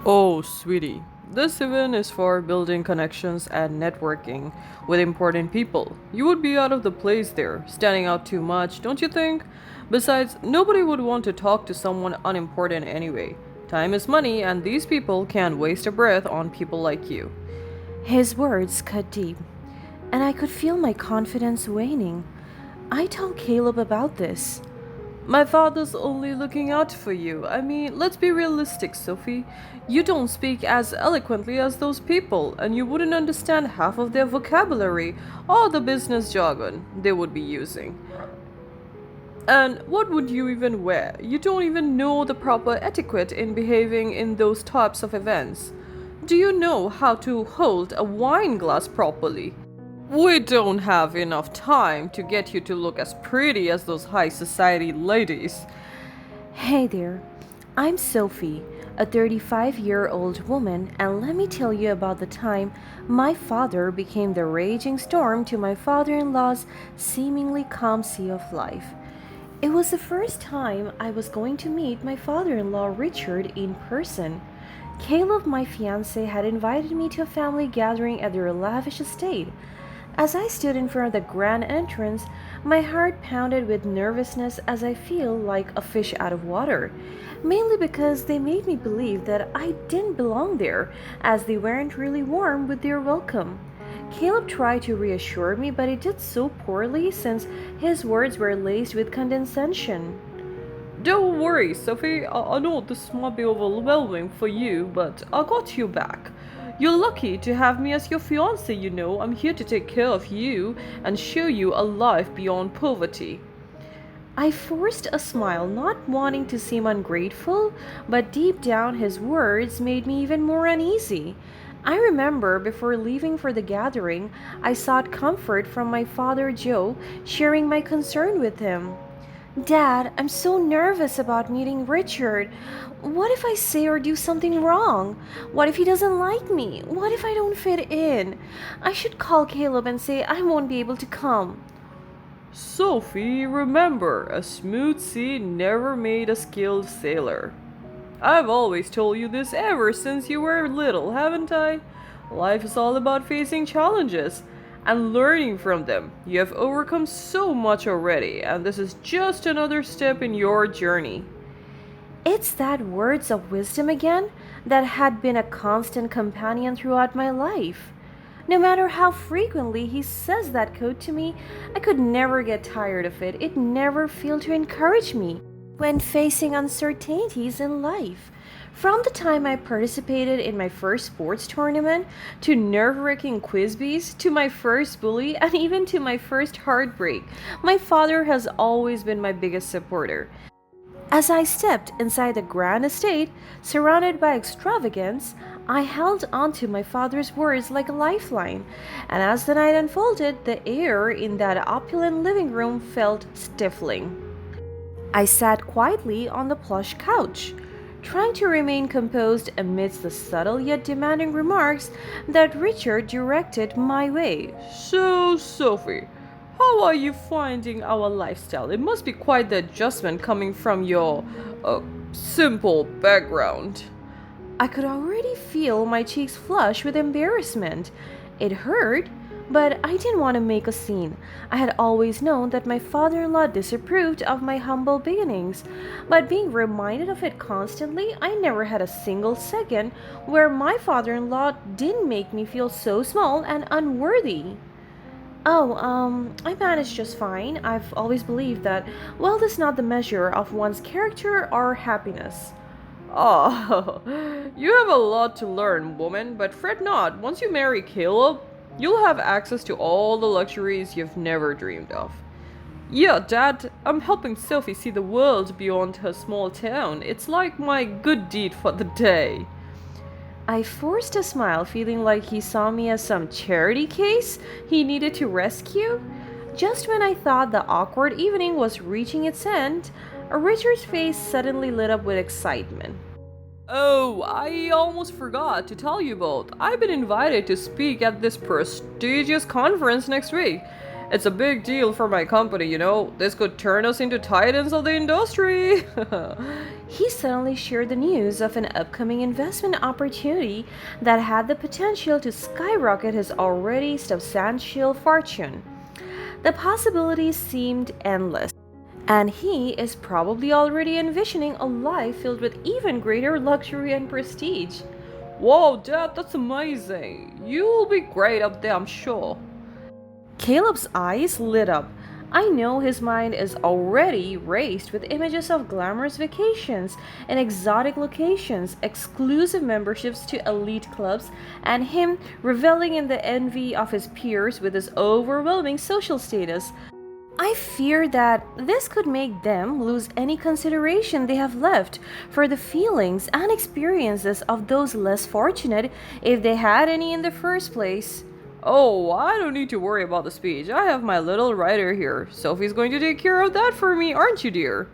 Oh, sweetie, this event is for building connections and networking with important people. You would be out of the place there, standing out too much, don't you think? Besides, nobody would want to talk to someone unimportant anyway. Time is money, and these people can't waste a breath on people like you. His words cut deep, and I could feel my confidence waning. I told Caleb about this. My father's only looking out for you. I mean, let's be realistic, Sophie. You don't speak as eloquently as those people, and you wouldn't understand half of their vocabulary or the business jargon they would be using. And what would you even wear? You don't even know the proper etiquette in behaving in those types of events. Do you know how to hold a wine glass properly? We don't have enough time to get you to look as pretty as those high society ladies. Hey there, I'm Sophie, a 35-year-old woman, and let me tell you about the time my father became the raging storm to my father in law's seemingly calm sea of life. It was the first time I was going to meet my father in law Richard in person. Caleb, my fiance, had invited me to a family gathering at their lavish estate. As I stood in front of the grand entrance, my heart pounded with nervousness as I feel like a fish out of water, mainly because they made me believe that I didn't belong there, as they weren't really warm with their welcome. Caleb tried to reassure me, but he did so poorly since his words were laced with condescension. Don't worry, Sophie. I know this might be overwhelming for you, but I got you back. You're lucky to have me as your fiance, you know. I'm here to take care of you and show you a life beyond poverty. I forced a smile, not wanting to seem ungrateful, but deep down his words made me even more uneasy. I remember before leaving for the gathering, I sought comfort from my father Joe, sharing my concern with him. Dad, I'm so nervous about meeting Richard. What if I say or do something wrong? What if he doesn't like me? What if I don't fit in? I should call Caleb and say I won't be able to come. Sophie, remember, a smooth sea never made a skilled sailor. I've always told you this ever since you were little, haven't I? Life is all about facing challenges and learning from them. You have overcome so much already, and this is just another step in your journey. It's that words of wisdom again that had been a constant companion throughout my life. No matter how frequently he says that quote to me, I could never get tired of it. It never failed to encourage me when facing uncertainties in life. From the time I participated in my first sports tournament, to nerve wracking quiz bees, to my first bully, and even to my first heartbreak, my father has always been my biggest supporter. As I stepped inside the grand estate, surrounded by extravagance, I held onto my father's words like a lifeline, and as the night unfolded, the air in that opulent living room felt stifling. I sat quietly on the plush couch, trying to remain composed amidst the subtle yet demanding remarks that Richard directed my way. So, Sophie, how are you finding our lifestyle? It must be quite the adjustment coming from your simple background. I could already feel my cheeks flush with embarrassment. It hurt, but I didn't want to make a scene. I had always known that my father in law disapproved of my humble beginnings, but being reminded of it constantly, I never had a single second where my father in law didn't make me feel so small and unworthy. I managed just fine. I've always believed that wealth is not the measure of one's character or happiness. Oh, you have a lot to learn, woman, but fret not. Once you marry Caleb, you'll have access to all the luxuries you've never dreamed of. Yeah, Dad, I'm helping Sophie see the world beyond her small town. It's like my good deed for the day. I forced a smile, feeling like he saw me as some charity case he needed to rescue. Just when I thought the awkward evening was reaching its end, Richard's face suddenly lit up with excitement. Oh, I almost forgot to tell you both. I've been invited to speak at this prestigious conference next week. It's a big deal for my company, you know. This could turn us into titans of the industry. He suddenly shared the news of an upcoming investment opportunity that had the potential to skyrocket his already substantial fortune. The possibilities seemed endless, and he is probably already envisioning a life filled with even greater luxury and prestige. Whoa, Dad, that's amazing. You'll be great up there, I'm sure. Caleb's eyes lit up. I know his mind is already raced with images of glamorous vacations in exotic locations, exclusive memberships to elite clubs, and him reveling in the envy of his peers with his overwhelming social status. I fear that this could make them lose any consideration they have left for the feelings and experiences of those less fortunate if they had any in the first place. Oh, I don't need to worry about the speech. I have my little writer here. Sophie's going to take care of that for me, aren't you, dear?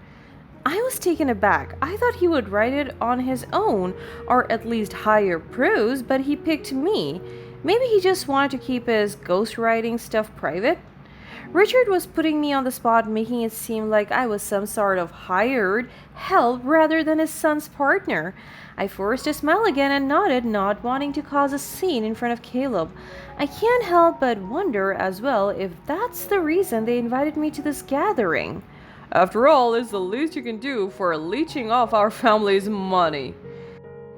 I was taken aback. I thought he would write it on his own, or at least hire prose, but he picked me. Maybe he just wanted to keep his ghostwriting stuff private? Richard was putting me on the spot, making it seem like I was some sort of hired help rather than his son's partner. I forced a smile again and nodded, not wanting to cause a scene in front of Caleb. I can't help but wonder as well if that's the reason they invited me to this gathering. After all, it's the least you can do for leeching off our family's money.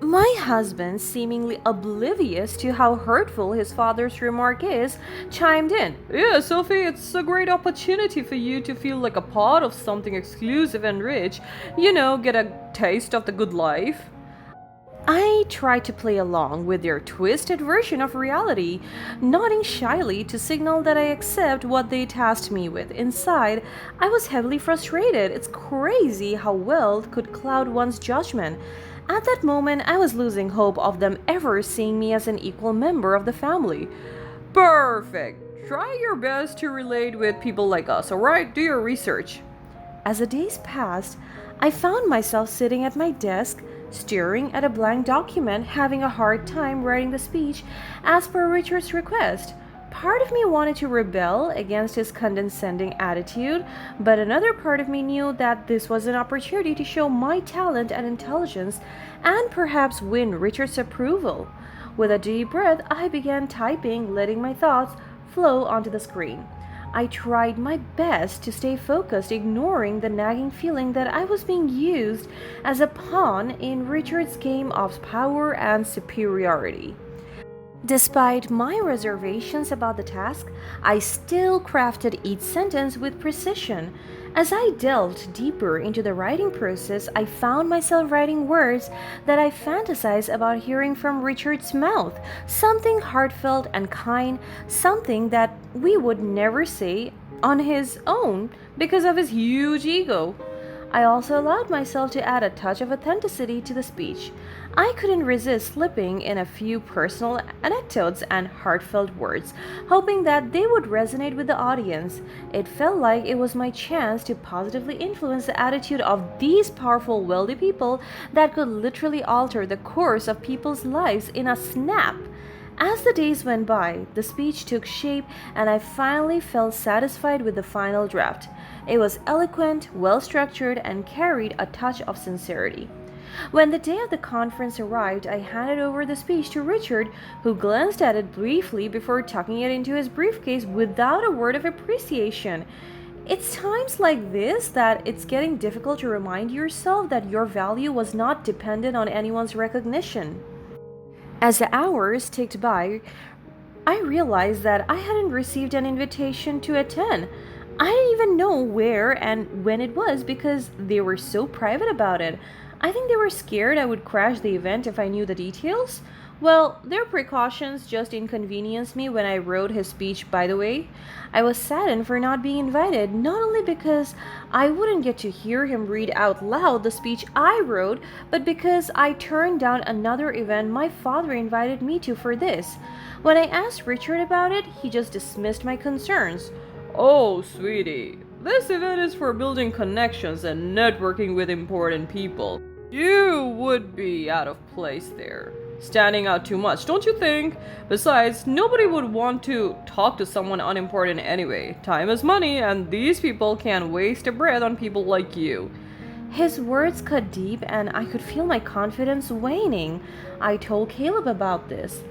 My husband, seemingly oblivious to how hurtful his father's remark is, chimed in. Yeah, Sophie, it's a great opportunity for you to feel like a part of something exclusive and rich. You know, get a taste of the good life. I tried to play along with their twisted version of reality, nodding shyly to signal that I accept what they tasked me with. Inside, I was heavily frustrated. It's crazy how wealth could cloud one's judgment. At that moment, I was losing hope of them ever seeing me as an equal member of the family. Perfect. Try your best to relate with people like us, alright? Do your research. As the days passed, I found myself sitting at my desk, staring at a blank document, having a hard time writing the speech as per Richard's request. Part of me wanted to rebel against his condescending attitude, but another part of me knew that this was an opportunity to show my talent and intelligence and perhaps win Richard's approval. With a deep breath, I began typing, letting my thoughts flow onto the screen. I tried my best to stay focused, ignoring the nagging feeling that I was being used as a pawn in Richard's game of power and superiority. Despite my reservations about the task, I still crafted each sentence with precision. As I delved deeper into the writing process, I found myself writing words that I fantasized about hearing from Richard's mouth, something heartfelt and kind, something that we would never say on his own because of his huge ego. I also allowed myself to add a touch of authenticity to the speech. I couldn't resist slipping in a few personal anecdotes and heartfelt words, hoping that they would resonate with the audience. It felt like it was my chance to positively influence the attitude of these powerful, wealthy people that could literally alter the course of people's lives in a snap. As the days went by, the speech took shape, and I finally felt satisfied with the final draft. It was eloquent, well structured, and carried a touch of sincerity. When the day of the conference arrived, I handed over the speech to Richard, who glanced at it briefly before tucking it into his briefcase without a word of appreciation. It's times like this that it's getting difficult to remind yourself that your value was not dependent on anyone's recognition. As the hours ticked by, I realized that I hadn't received an invitation to attend. I didn't even know where and when it was because they were so private about it. I think they were scared I would crash the event if I knew the details. Well, their precautions just inconvenienced me when I wrote his speech, by the way. I was saddened for not being invited, not only because I wouldn't get to hear him read out loud the speech I wrote, but because I turned down another event my father invited me to for this. When I asked Richard about it, he just dismissed my concerns. Oh, sweetie, this event is for building connections and networking with important people. You would be out of place there. standing out too much, don't you think? Besides, nobody would want to talk to someone unimportant anyway. Time is money, and these people can't waste a breath on people like you. His words cut deep, and I could feel my confidence waning. I told Caleb about this.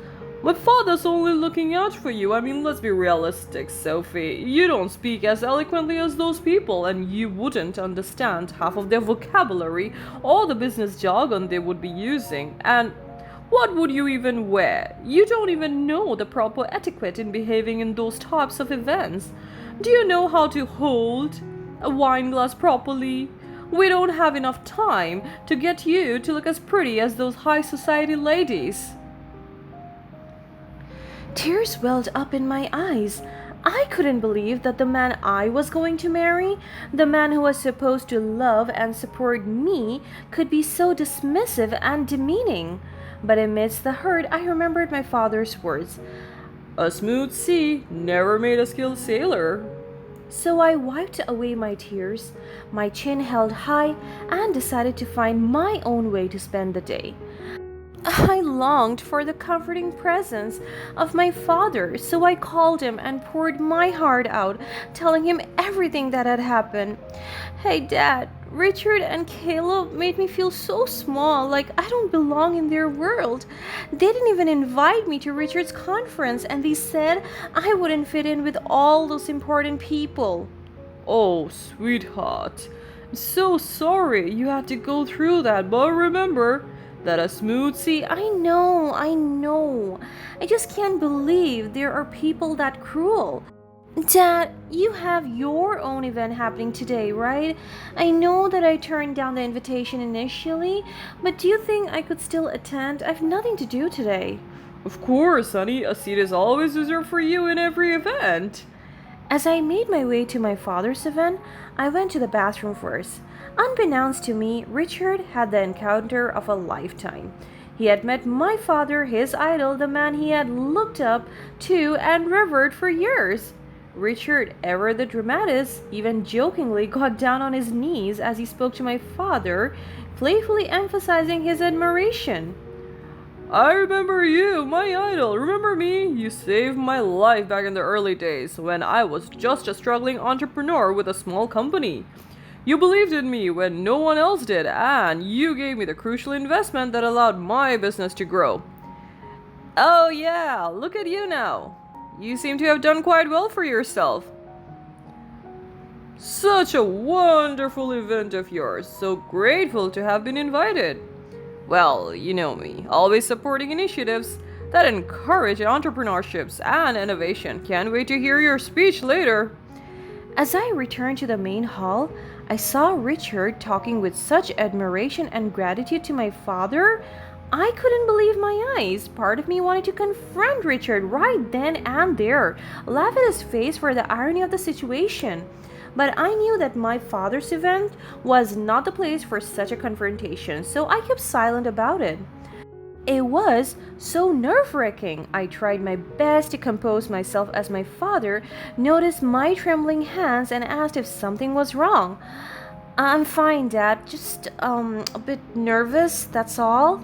My father's only looking out for you. I mean, let's be realistic, Sophie. You don't speak as eloquently as those people, and you wouldn't understand half of their vocabulary or the business jargon they would be using. And what would you even wear? You don't even know the proper etiquette in behaving in those types of events. Do you know how to hold a wine glass properly? We don't have enough time to get you to look as pretty as those high society ladies. Tears welled up in my eyes. I couldn't believe that the man I was going to marry, the man who was supposed to love and support me, could be so dismissive and demeaning. But amidst the hurt, I remembered my father's words. A smooth sea never made a skilled sailor. So I wiped away my tears, my chin held high, and decided to find my own way to spend the day. I longed for the comforting presence of my father, so I called him and poured my heart out, telling him everything that had happened. Hey, Dad, Richard and Caleb made me feel so small, like I don't belong in their world. They didn't even invite me to Richard's conference, and they said I wouldn't fit in with all those important people. Oh, sweetheart. I'm so sorry you had to go through that, but remember that a smooth sea. I know. I just can't believe there are people that cruel. Dad, you have your own event happening today, right? I know that I turned down the invitation initially, but do you think I could still attend? I have nothing to do today. Of course, honey, a seat is always reserved for you in every event. As I made my way to my father's event, I went to the bathroom first. Unbeknownst to me, Richard had the encounter of a lifetime. He had met my father, his idol, the man he had looked up to and revered for years. Richard, ever the dramatist, even jokingly got down on his knees as he spoke to my father, playfully emphasizing his admiration. I remember you, my idol. Remember me? You saved my life back in the early days when I was just a struggling entrepreneur with a small company. You believed in me when no one else did, and you gave me the crucial investment that allowed my business to grow. Oh yeah, look at you now. You seem to have done quite well for yourself. Such a wonderful event of yours. So grateful to have been invited. Well, you know me, always supporting initiatives that encourage entrepreneurships and innovation. Can't wait to hear your speech later. As I returned to the main hall, I saw Richard talking with such admiration and gratitude to my father. I couldn't believe my eyes. Part of me wanted to confront Richard right then and there, laugh at his face for the irony of the situation. But I knew that my father's event was not the place for such a confrontation, so I kept silent about it. It was so nerve-wracking. I tried my best to compose myself as my father noticed my trembling hands and asked if something was wrong. I'm fine, Dad. Just a bit nervous, that's all.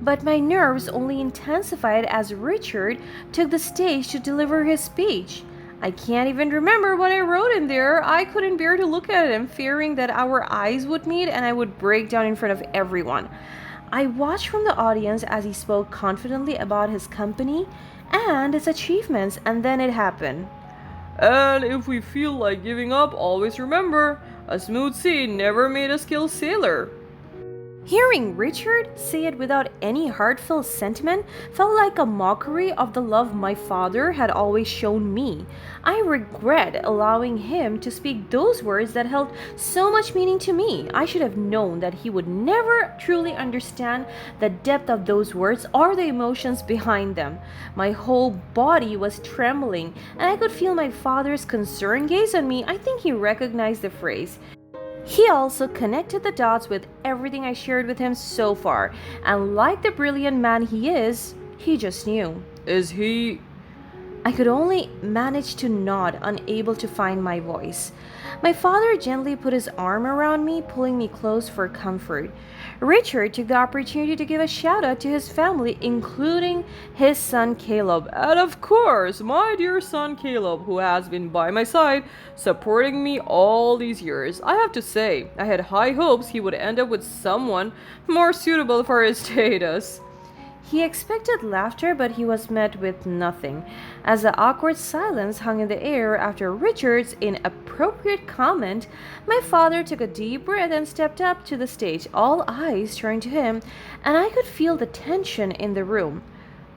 But my nerves only intensified as Richard took the stage to deliver his speech. I can't even remember what I wrote in there. I couldn't bear to look at him, fearing that our eyes would meet and I would break down in front of everyone. I watched from the audience as he spoke confidently about his company and its achievements, and then it happened. And if we feel like giving up, always remember, a smooth sea never made a skilled sailor. Hearing Richard say it without any heartfelt sentiment felt like a mockery of the love my father had always shown me. I regret allowing him to speak those words that held so much meaning to me. I should have known that he would never truly understand the depth of those words or the emotions behind them. My whole body was trembling, and I could feel my father's concerned gaze on me. I think he recognized the phrase. He also connected the dots with everything I shared with him so far, and like the brilliant man he is, he just knew. Is he? I could only manage to nod, unable to find my voice. My father gently put his arm around me, pulling me close for comfort. Richard took the opportunity to give a shout out to his family, including his son Caleb. And of course, my dear son Caleb, who has been by my side, supporting me all these years. I have to say, I had high hopes he would end up with someone more suitable for his status. He expected laughter, but he was met with nothing, as the awkward silence hung in the air after Richard's inappropriate comment. My father took a deep breath and stepped up to the stage, all eyes turned to him, and I could feel the tension in the room.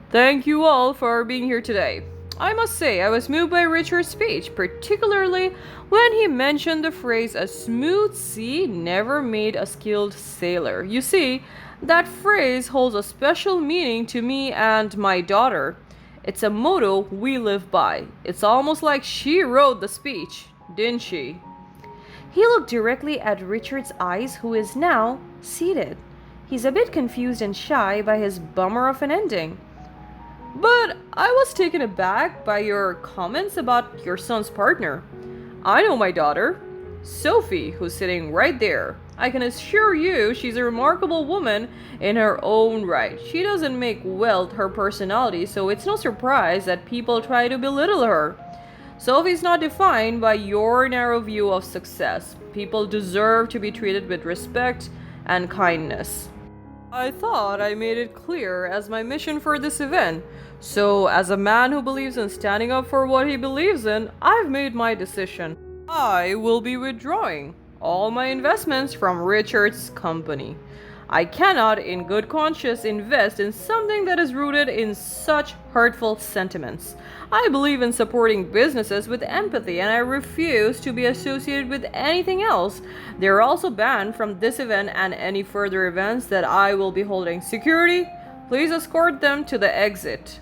Thank you all for being here today. I must say, I was moved by Richard's speech, particularly when he mentioned the phrase, a smooth sea never made a skilled sailor. You see, that phrase holds a special meaning to me and my daughter. It's a motto we live by. It's almost like she wrote the speech, didn't she? He looked directly at Richard's eyes, who is now seated. He's a bit confused and shy by his bummer of an ending. But I was taken aback by your comments about your son's partner. I know my daughter, Sophie, who's sitting right there. I can assure you she's a remarkable woman in her own right. She doesn't make wealth her personality, so it's no surprise that people try to belittle her. Sophie's not defined by your narrow view of success. People deserve to be treated with respect and kindness. I thought I made it clear as my mission for this event. So, as a man who believes in standing up for what he believes in, I've made my decision. I will be withdrawing all my investments from Richard's company. I cannot, in good conscience, invest in something that is rooted in such hurtful sentiments. I believe in supporting businesses with empathy, and I refuse to be associated with anything else. They are also banned from this event and any further events that I will be holding. Security, please escort them to the exit.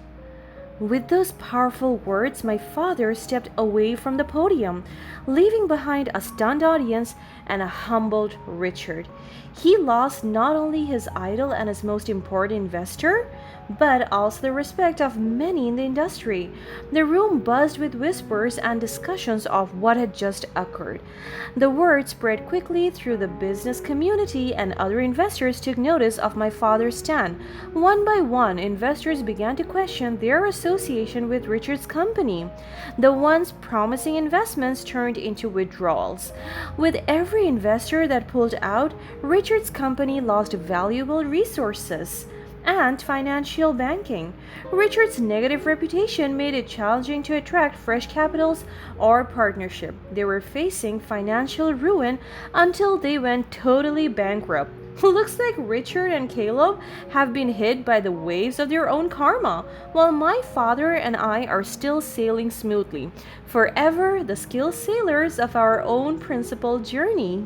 With those powerful words, my father stepped away from the podium, leaving behind a stunned audience and a humbled Richard. He lost not only his idol and his most important investor, but also the respect of many in the industry. The room buzzed with whispers and discussions of what had just occurred. The word spread quickly through the business community, and other investors took notice of my father's stand. One by one, investors began to question their association with Richard's company. The once promising investments turned into withdrawals. With every investor that pulled out, Richard's company lost valuable resources and financial banking. Richard's negative reputation made it challenging to attract fresh capitals or partnership. They were facing financial ruin until they went totally bankrupt. Looks like Richard and Caleb have been hit by the waves of their own karma, while my father and I are still sailing smoothly, forever the skilled sailors of our own principal journey.